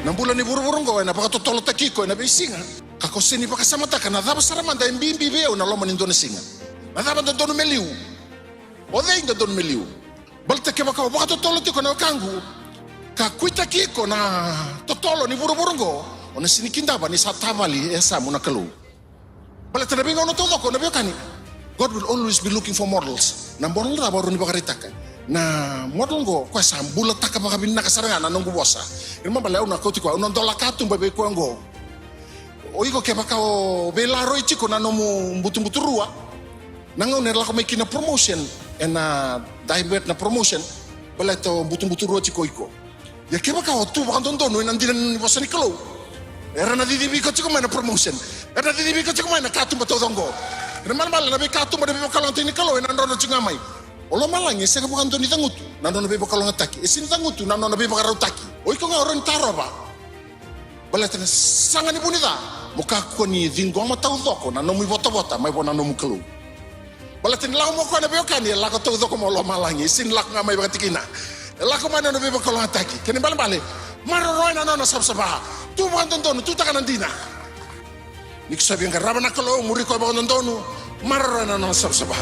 Nang bulan ni buru-burung ko, na baka totolo takiko, na bisinga. Kako sini baka samata ka, na daba saramanda, imbimbi beo, na loma nindo na singa. Na daba na dono meliu. O dei na dono meliu. Balta ke baka totolo tiko na kangu. Ka kuita kiko na totolo ni buru-burung ko, o na sinikindaba ni satavali, esa muna kalu. Balta na bingo no todo ko, na biyo kani. God will always be looking for models. Na model na baru ni bakaritaka. Na model go kwa sambula taka baka binna kasarangan anong gubosa. Irma balaw na koti ko unon dola katung babe ko ngo. Oiko ke baka o belaro ichiko na no butu rua. Nangaw nila ko may kina promotion na diamond na promotion bala to butu rua chiko iko. Ya ke baka o tu baka dondono nandinan bosa ni kalo. Era na didibi ko chiko may na promotion. Era na didibi ko chiko may na katung bato dongo. Naman na be katung babe ko kalon tini kalo nandono chingamay. Olo malangi sega bukan toni tangutu nando nabe bakal ngataki isin tangutu nando nabe bakal utaki oi ko nga orang taro ba balatana sanga ni bunita muka ko ni dingo ma tau doko nando mu bota mai bona no mukelu balatana la mo ko nabe okani la ko tau doko mo lo malangi isin lak nga mai bakatikina la ko mana nabe bakal ngataki kene bale maro roi nando na sabsaba tu bukan tonton tu takanan dina nik sabi nga rabana kalo muri ko bakal tonton maro roi nando sabsaba